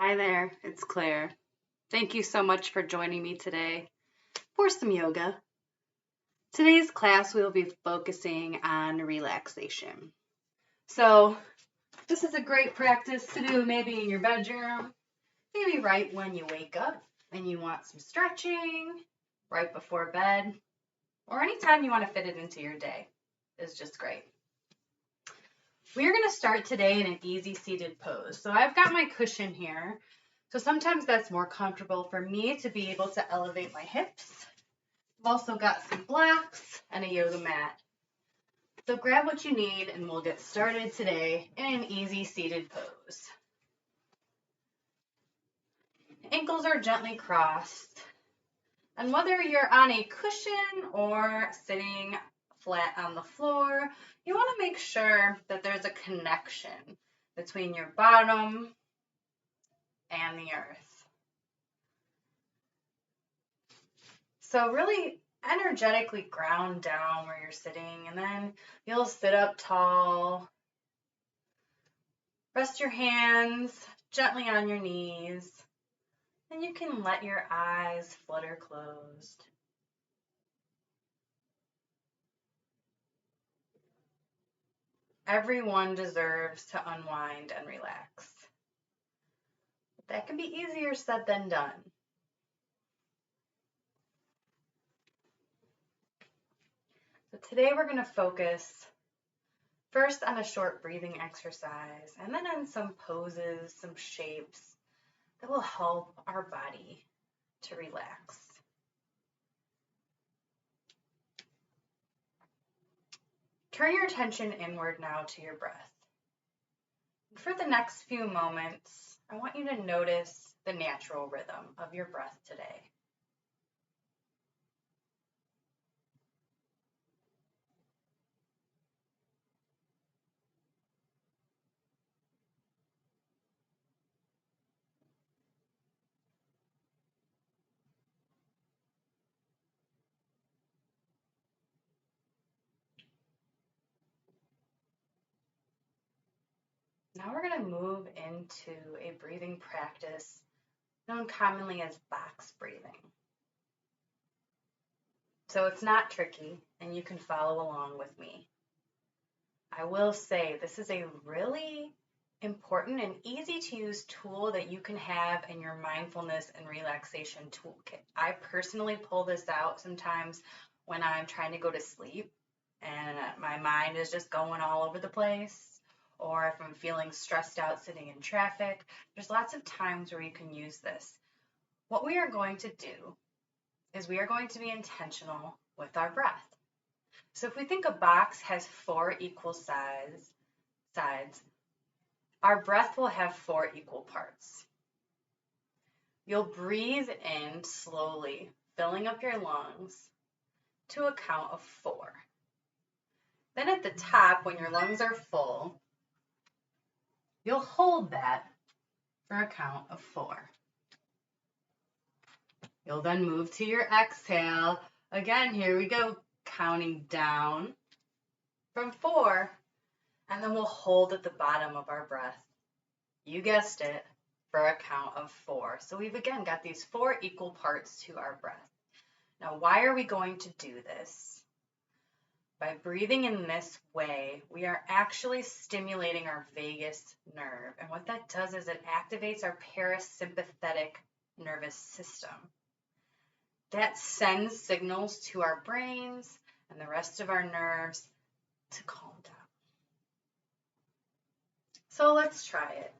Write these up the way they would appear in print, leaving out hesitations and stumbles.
Hi there, it's Claire. Thank you so much for joining me today for some yoga. Today's class we will be focusing on relaxation. So, this is a great practice to do maybe in your bedroom, maybe right when you wake up and you want some stretching, right before bed, or anytime you want to fit it into your day is just great. We're going to start today in an easy seated pose. So I've got my cushion here. So sometimes that's more comfortable for me to be able to elevate my hips. I've also got some blocks and a yoga mat. So grab what you need and we'll get started today in an easy seated pose. Ankles are gently crossed. And whether you're on a cushion or sitting flat on the floor, you want to make sure that there's a connection between your bottom and the earth. So really energetically ground down where you're sitting, and then you'll sit up tall. Rest your hands gently on your knees, and you can let your eyes flutter closed. Everyone deserves to unwind and relax. That can be easier said than done. So today we're going to focus first on a short breathing exercise and then on some poses, some shapes that will help our body to relax. Turn your attention inward now to your breath. For the next few moments, I want you to notice the natural rhythm of your breath today. Now we're going to move into a breathing practice known commonly as box breathing. So it's not tricky, and you can follow along with me. I will say this is a really important and easy to use tool that you can have in your mindfulness and relaxation toolkit. I personally pull this out sometimes when I'm trying to go to sleep and my mind is just going all over the place, or if I'm feeling stressed out sitting in traffic. There's lots of times where you can use this. What we are going to do is we are going to be intentional with our breath. So if we think a box has 4 equal sides, our breath will have 4 equal parts. You'll breathe in slowly, filling up your lungs to a count of 4. Then at the top, when your lungs are full, you'll hold that for a count of 4. You'll then move to your exhale. Again, here we go, counting down from 4, and then we'll hold at the bottom of our breath. You guessed it, for a count of 4. So we've again got these 4 equal parts to our breath. Now, why are we going to do this? By breathing in this way, we are actually stimulating our vagus nerve. And what that does is it activates our parasympathetic nervous system. That sends signals to our brains and the rest of our nerves to calm down. So let's try it.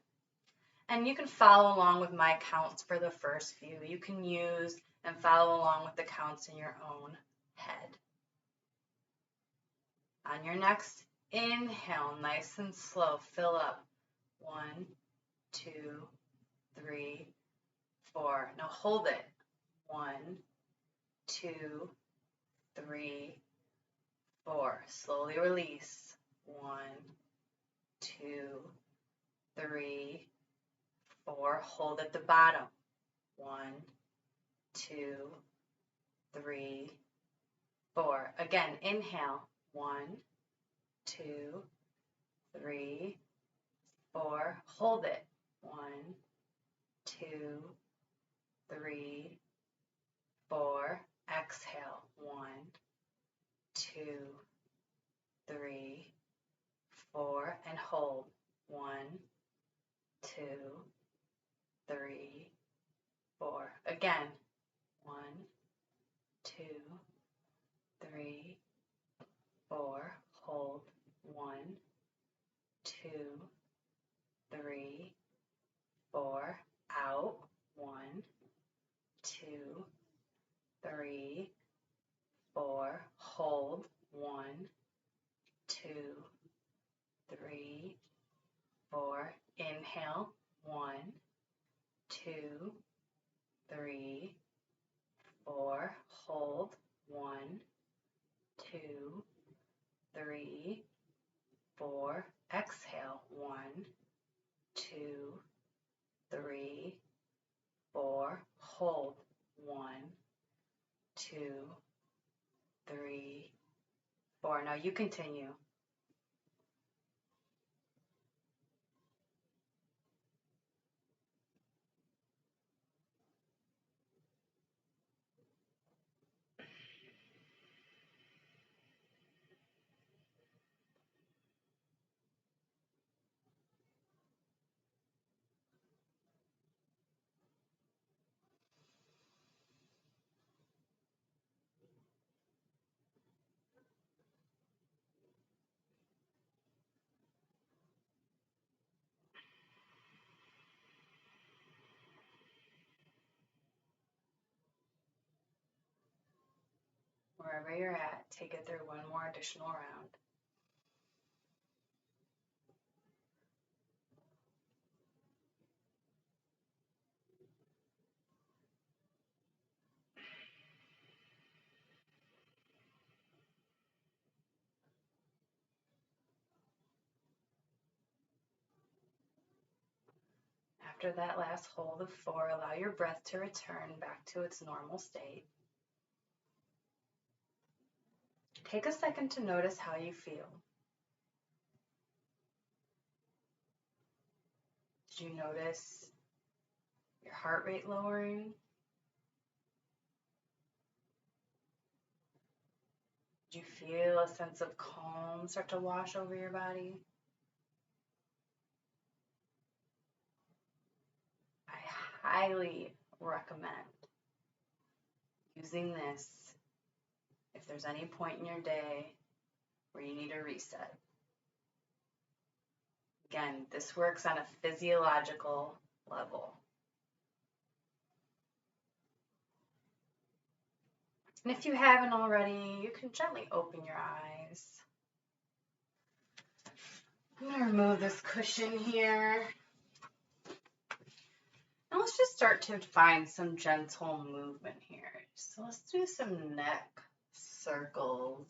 And you can follow along with my counts for the first few. You can use and follow along with the counts in your own head. On your next inhale, nice and slow, fill up. 1, 2, 3, 4. Now hold it. 1, 2, 3, 4. Slowly release. 1, 2, 3, 4. Hold at the bottom. 1, 2, 3, 4. Again, inhale. 1, 2, 3, 4. Hold it. 1, 2, 3, 4. Exhale. 1, 2, 3, 4. And hold. 1, 2, 3, 4. Again. 1, 2, 3, 4. Hold. 1, 2, 3, 4. Out. 1, 2, 3, 4. Hold. 1, 2, 3, 4. Inhale. 1, 2, 3, 4. Hold. 1, 2, 3, 4. Exhale. 1, 2, 3, 4. Hold. 1, 2, 3, 4. Now you continue. Wherever you're at, take it through one more additional round. After that last hold of 4, allow your breath to return back to its normal state. Take a second to notice how you feel. Did you notice your heart rate lowering? Did you feel a sense of calm start to wash over your body? I highly recommend using this if there's any point in your day where you need a reset. Again, this works on a physiological level. And if you haven't already, you can gently open your eyes. I'm going to remove this cushion here. And let's just start to find some gentle movement here. So let's do some neck circles.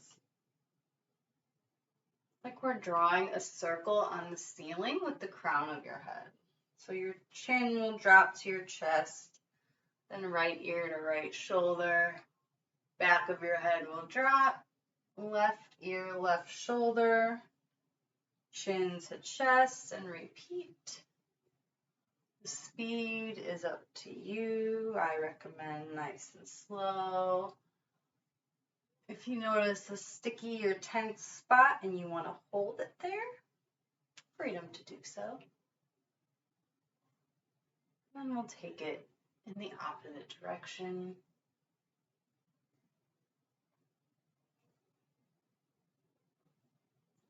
Like we're drawing a circle on the ceiling with the crown of your head. So your chin will drop to your chest, then right ear to right shoulder. Back of your head will drop, left ear, left shoulder, chin to chest, and repeat. The speed is up to you. I recommend nice and slow. If you notice a sticky or tense spot and you want to hold it there, freedom to do so. Then we'll take it in the opposite direction.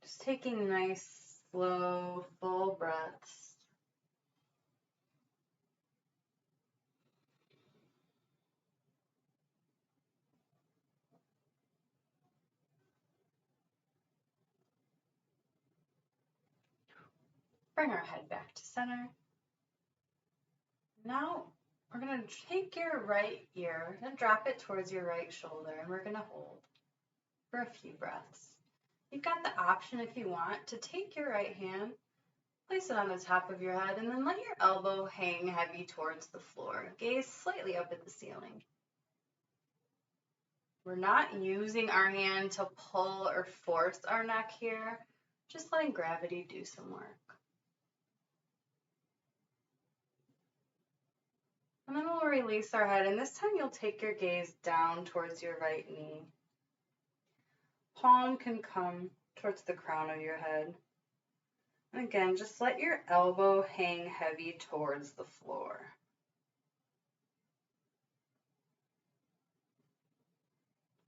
Just taking nice, slow, full breaths. Bring our head back to center. Now we're going to take your right ear and drop it towards your right shoulder, and we're going to hold for a few breaths. You've got the option, if you want, to take your right hand, place it on the top of your head, and then let your elbow hang heavy towards the floor. Gaze slightly up at the ceiling. We're not using our hand to pull or force our neck here, just letting gravity do some work. release our head, and this time you'll take your gaze down towards your right knee. Palm can come towards the crown of your head. And again, just let your elbow hang heavy towards the floor.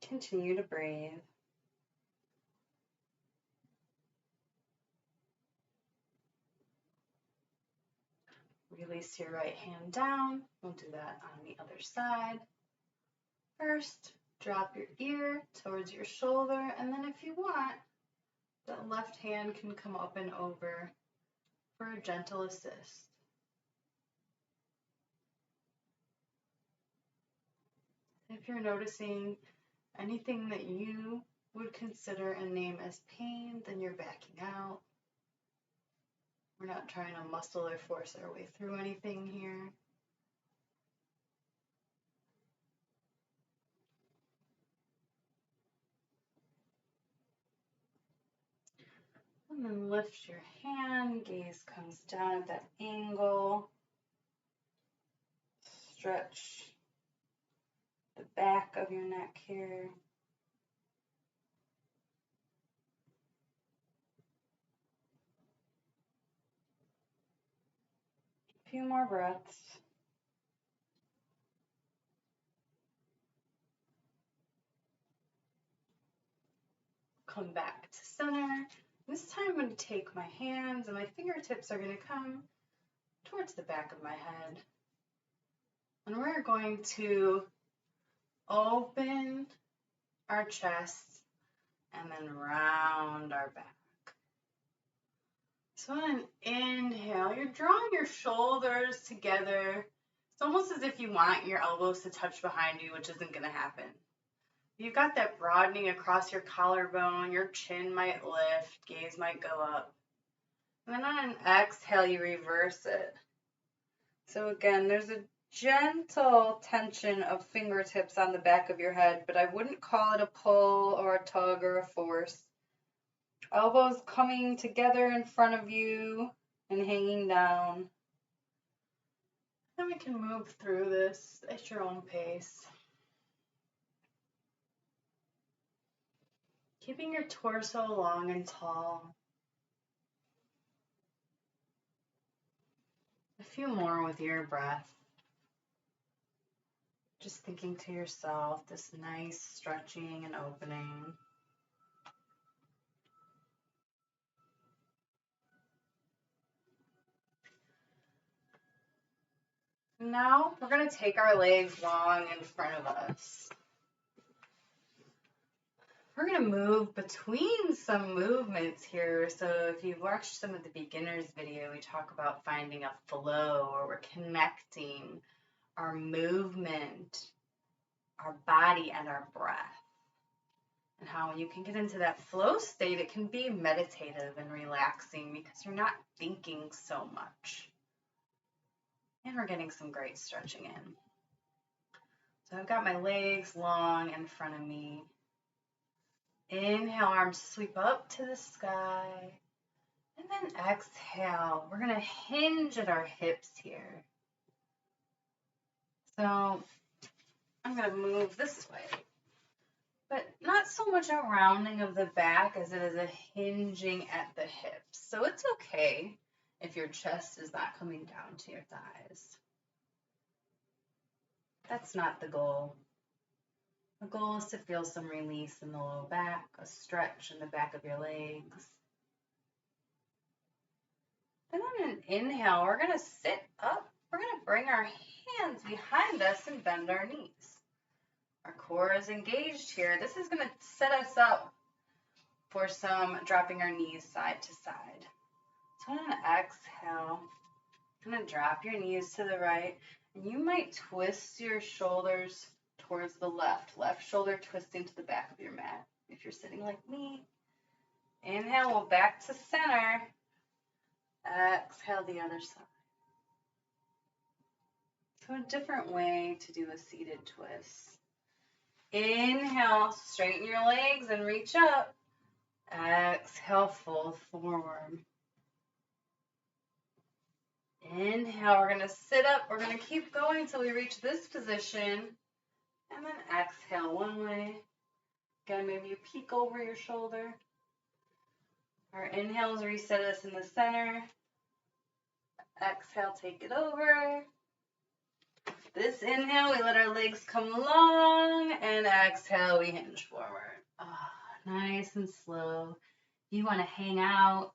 Continue to breathe. Release your right hand down. We'll do that on the other side. First, drop your ear towards your shoulder, and then if you want, the left hand can come up and over for a gentle assist. If you're noticing anything that you would consider and name as pain, then you're backing out. We're not trying to muscle or force our way through anything here. And then lift your hand, gaze comes down at that angle. Stretch the back of your neck here. A few more breaths. Come back to center. This time I'm going to take my hands and my fingertips are going to come towards the back of my head. And we're going to open our chest and then round our back. So on an inhale, you're drawing your shoulders together. It's almost as if you want your elbows to touch behind you, which isn't going to happen. You've got that broadening across your collarbone, your chin might lift, gaze might go up. And then on an exhale, you reverse it. So again, there's a gentle tension of fingertips on the back of your head, but I wouldn't call it a pull or a tug or a force. Elbows coming together in front of you and hanging down. Then we can move through this at your own pace. Keeping your torso long and tall. A few more with your breath. Just thinking to yourself, this nice stretching and opening. Now we're going to take our legs long in front of us. We're going to move between some movements here. So if you've watched some of the beginners video, we talk about finding a flow, or we're connecting our movement, our body, and our breath. And how when you can get into that flow state, it can be meditative and relaxing because you're not thinking so much. And we're getting some great stretching in. So I've got my legs long in front of me. Inhale, arms sweep up to the sky. And then exhale, we're going to hinge at our hips here. So I'm going to move this way. But not so much a rounding of the back as it is a hinging at the hips. So it's okay if your chest is not coming down to your thighs. That's not the goal. The goal is to feel some release in the low back, a stretch in the back of your legs. Then on an inhale, we're going to sit up. We're going to bring our hands behind us and bend our knees. Our core is engaged here. This is going to set us up for some dropping our knees side to side. So on an exhale, I'm going to drop your knees to the right, and you might twist your shoulders towards the left shoulder twisting to the back of your mat. If you're sitting like me, inhale, we'll back to center. Exhale the other side. So a different way to do a seated twist. Inhale, straighten your legs and reach up. Exhale, fold forward. Inhale, we're going to sit up. We're going to keep going until we reach this position. And then exhale one way. Again, maybe you peek over your shoulder. Our inhales reset us in the center. Exhale, take it over. This inhale, we let our legs come long, and exhale, we hinge forward. Oh, nice and slow. You want to hang out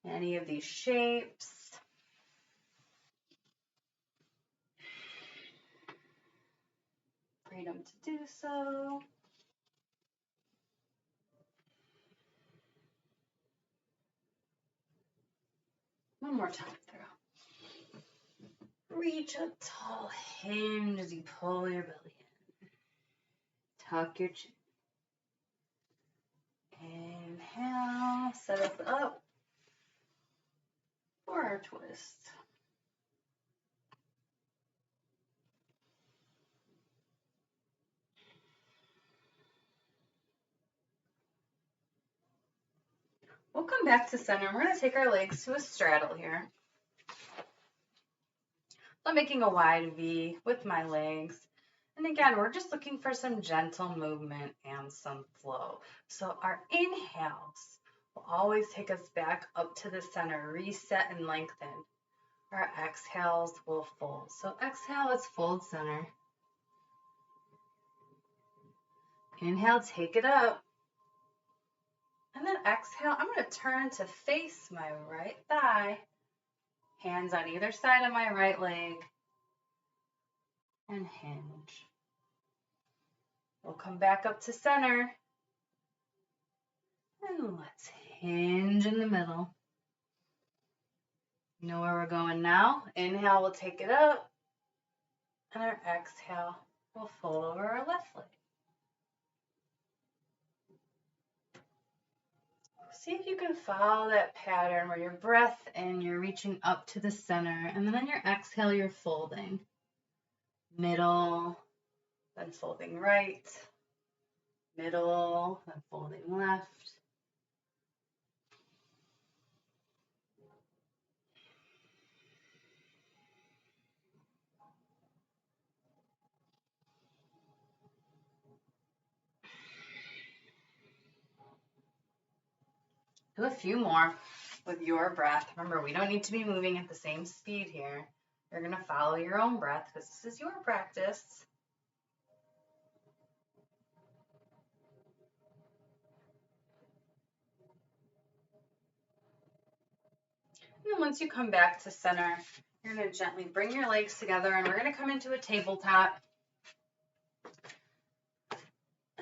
in any of these shapes. Freedom to do so. One more time through. Reach a tall hinge as you pull your belly in. Tuck your chin. Inhale, set us up for our twist. We'll come back to center. We're going to take our legs to a straddle here. I'm making a wide V with my legs. And again, we're just looking for some gentle movement and some flow. So our inhales will always take us back up to the center, reset and lengthen. Our exhales will fold. So exhale, let's fold center. Inhale, take it up. And then exhale, I'm going to turn to face my right thigh. Hands on either side of my right leg. And hinge. We'll come back up to center. And let's hinge in the middle. You know where we're going now? Inhale, we'll take it up. And our exhale, we'll fold over our left leg. See if you can follow that pattern where your breath in, you're reaching up to the center. And then on your exhale, you're folding. Middle, then folding right. Middle, then folding left. Do a few more with your breath. Remember, we don't need to be moving at the same speed here. You're going to follow your own breath because this is your practice. And then once you come back to center, you're going to gently bring your legs together and we're going to come into a tabletop.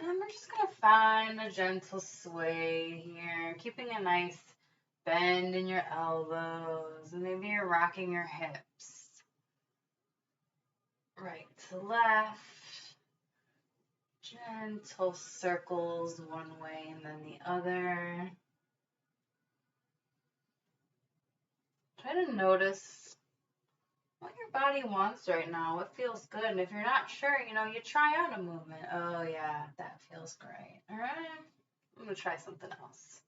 And we're just going to find a gentle sway here, keeping a nice bend in your elbows, and maybe you're rocking your hips. Right to left. Gentle circles one way and then the other. Try to notice what your body wants right now, what feels good. And if you're not sure, you try out a movement. Oh yeah, that feels great. All right, I'm going to try something else.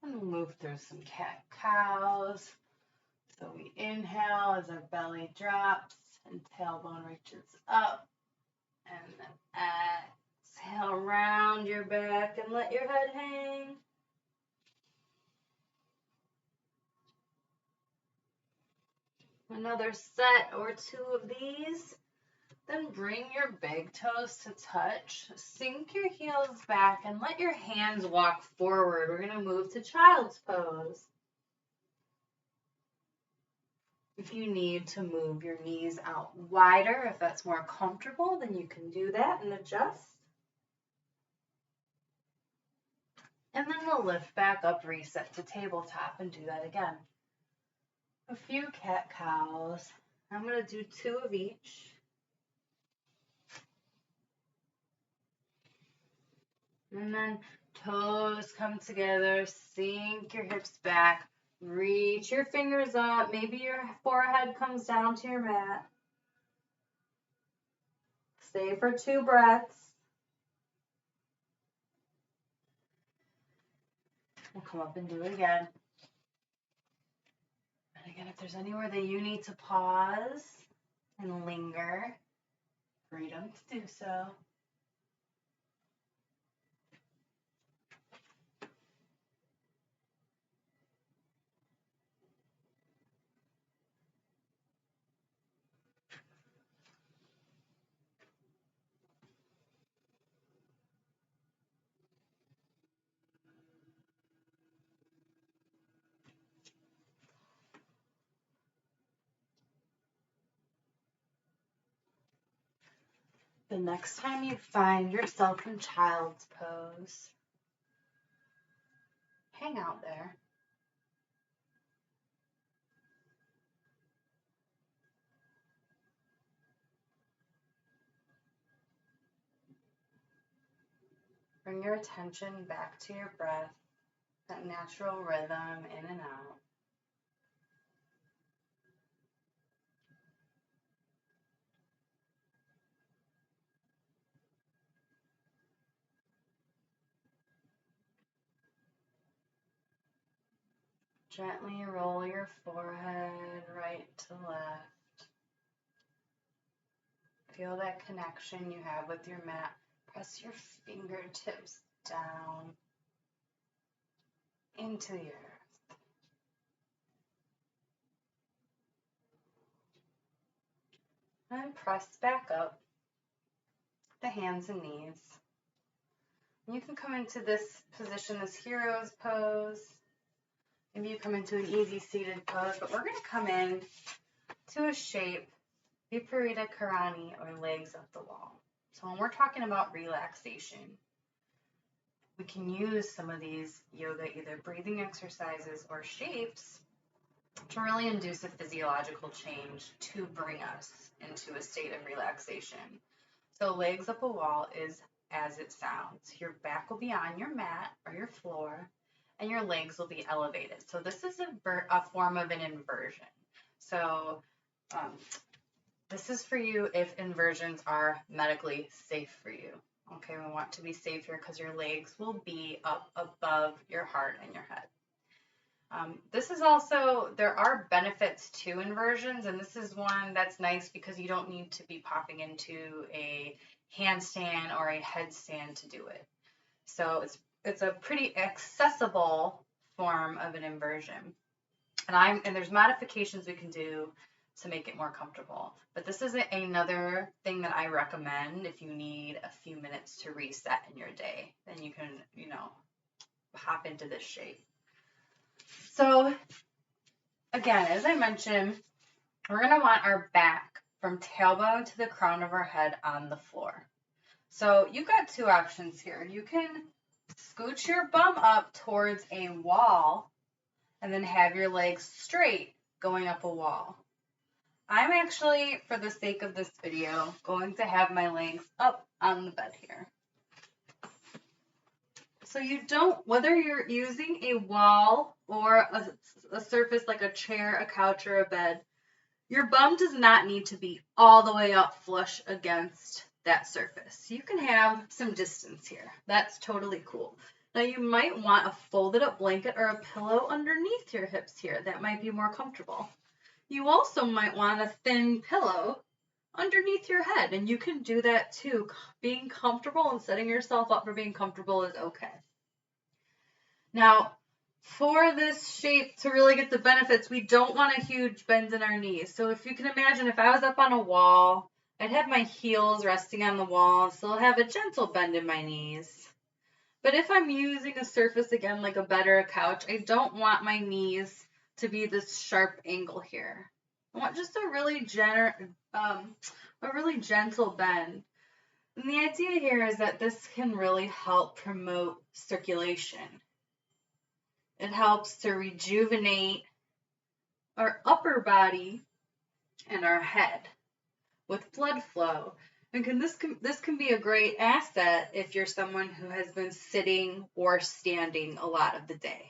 And we'll move through some cat-cows. So we inhale as our belly drops and tailbone reaches up. And then exhale, round your back and let your head hang. Another set or two of these. Then bring your big toes to touch. Sink your heels back and let your hands walk forward. We're going to move to child's pose. If you need to move your knees out wider, if that's more comfortable, then you can do that and adjust. And then we'll lift back up, reset to tabletop, and do that again. A few cat-cows. I'm going to do two of each. And then toes come together, sink your hips back, reach your fingers up, maybe your forehead comes down to your mat. Stay for 2 breaths. We'll come up and do it again. And again, if there's anywhere that you need to pause and linger, freedom to do so. The next time you find yourself in child's pose, hang out there. Bring your attention back to your breath, that natural rhythm in and out. Gently roll your forehead right to left. Feel that connection you have with your mat. Press your fingertips down into the earth. And press back up the hands and knees. You can come into this position, this hero's pose. Maybe you come into an easy seated pose, but we're going to come in to a shape, Viparita Karani, or legs up the wall. So when we're talking about relaxation, we can use some of these yoga, either breathing exercises or shapes, to really induce a physiological change to bring us into a state of relaxation. So legs up a wall is as it sounds. Your back will be on your mat or your floor, and your legs will be elevated. So this is a form of an inversion. So this is for you if inversions are medically safe for you. Okay, we want to be safe here because your legs will be up above your heart and your head. This is also, there are benefits to inversions, and this is one that's nice because you don't need to be popping into a handstand or a headstand to do it. So it's a pretty accessible form of an inversion. And there's modifications we can do to make it more comfortable. But this is another thing that I recommend if you need a few minutes to reset in your day. Then you can, hop into this shape. So again, as I mentioned, we're going to want our back from tailbone to the crown of our head on the floor. So you've got two options here. You can scooch your bum up towards a wall and then have your legs straight going up a wall. I'm actually, for the sake of this video, going to have my legs up on the bed here. So you don't, whether you're using a wall or a surface like a chair, a couch, or a bed, your bum does not need to be all the way up flush against that surface. You can have some distance here. That's totally cool. Now you might want a folded up blanket or a pillow underneath your hips here. That might be more comfortable. You also might want a thin pillow underneath your head, and you can do that too. Being comfortable and setting yourself up for being comfortable is okay. Now, for this shape to really get the benefits, we don't want a huge bend in our knees. So if you can imagine, if I was up on a wall, I'd have my heels resting on the wall, so I'll have a gentle bend in my knees. But if I'm using a surface, again, like a bed or a couch, I don't want my knees to be this sharp angle here. I want just a really gentle bend. And the idea here is that this can really help promote circulation. It helps to rejuvenate our upper body and our head with blood flow. And this can be a great asset if you're someone who has been sitting or standing a lot of the day.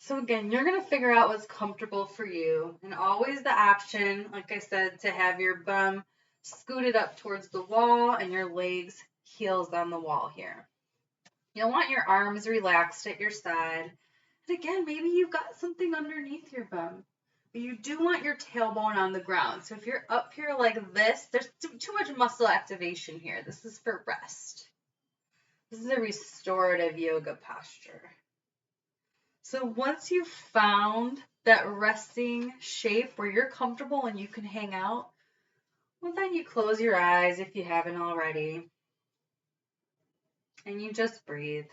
So again, you're going to figure out what's comfortable for you, and always the option, like I said, to have your bum scooted up towards the wall and your legs heels on the wall here. You'll want your arms relaxed at your side. And again, maybe you've got something underneath your bum. But you do want your tailbone on the ground. So if you're up here like this, there's too much muscle activation here. This is for rest. This is a restorative yoga posture. So once you've found that resting shape where you're comfortable and you can hang out, well, then you close your eyes if you haven't already. And you just breathe.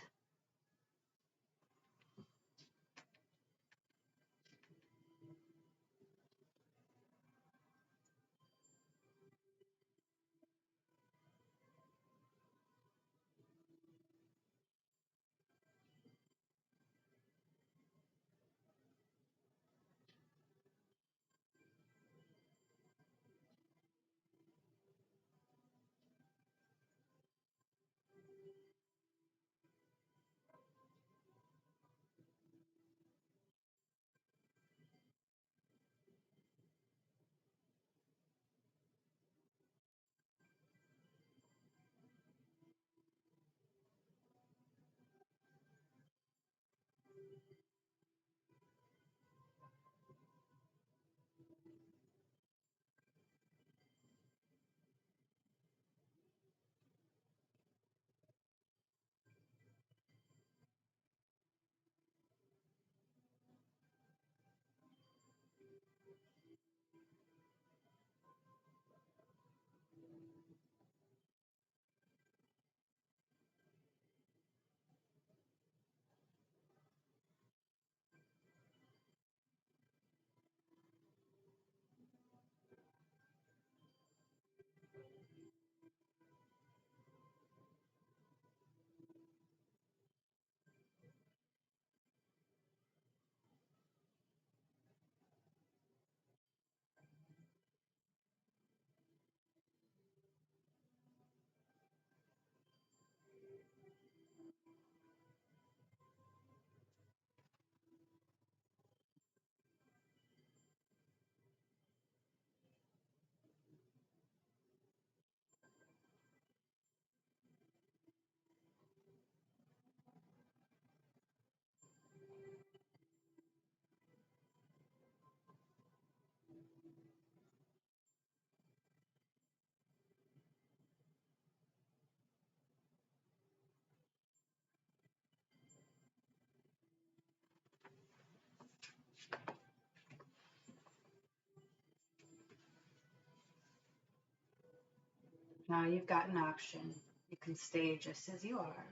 Now you've got an option. You can stay just as you are,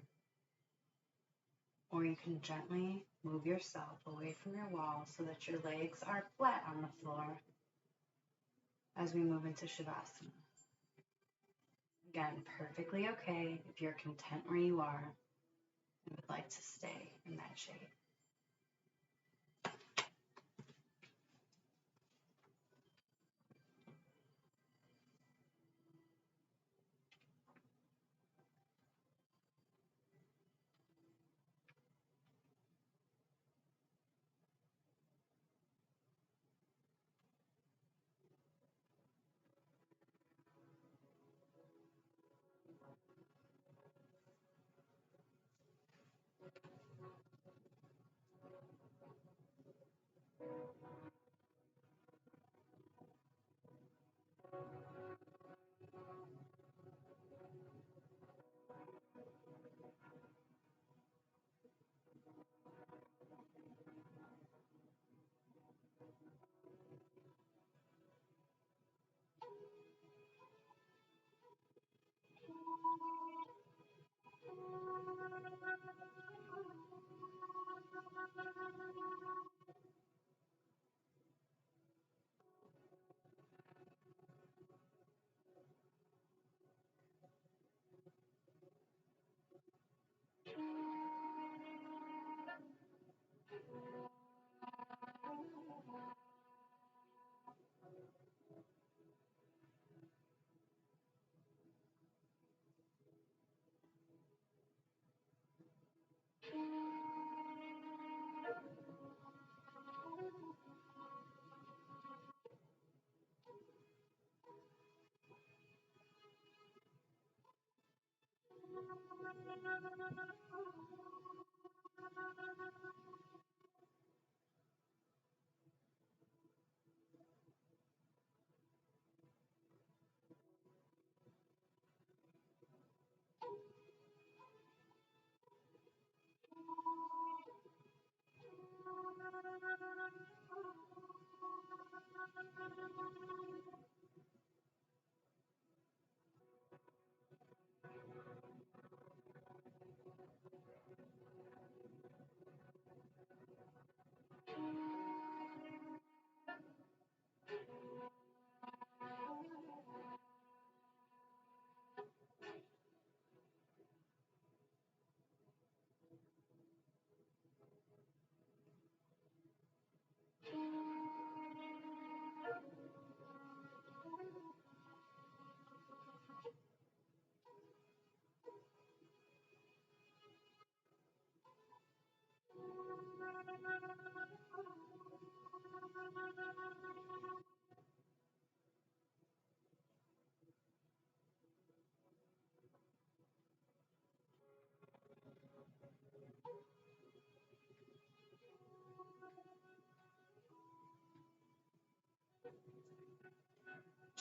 or you can gently move yourself away from your wall so that your legs are flat on the floor as we move into Shavasana. Again, perfectly okay if you're content where you are and would like to stay in that shape.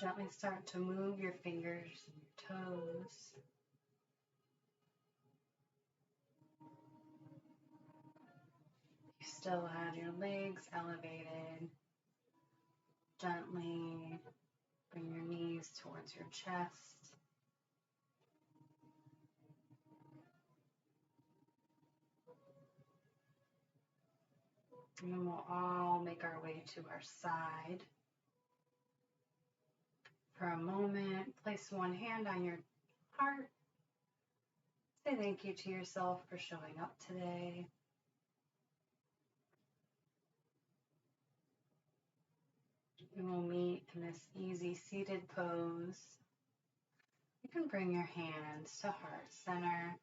Gently start to move your fingers and your toes. You still have your legs elevated. Gently bring your knees towards your chest. And then we'll all make our way to our side. For a moment, place one hand on your heart. Say thank you to yourself for showing up today. And we'll meet in this easy seated pose. You can bring your hands to heart center.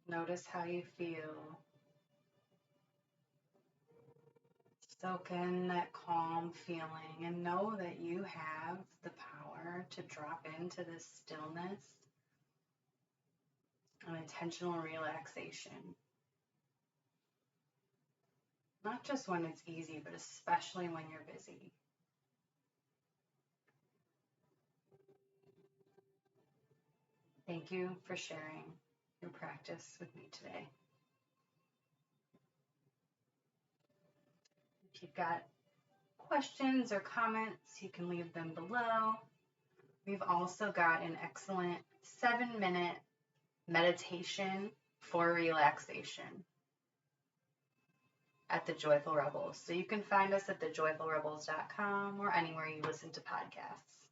Notice how you feel. Soak in that calm feeling and know that you have the power to drop into this stillness and intentional relaxation. Not just when it's easy, but especially when you're busy. Thank you for sharing your practice with me today. If you've got questions or comments, you can leave them below. We've also got an excellent 7-minute meditation for relaxation at the Joyful Rebels. So you can find us at thejoyfulrebels.com or anywhere you listen to podcasts.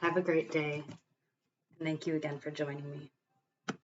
Have a great day. And thank you again for joining me.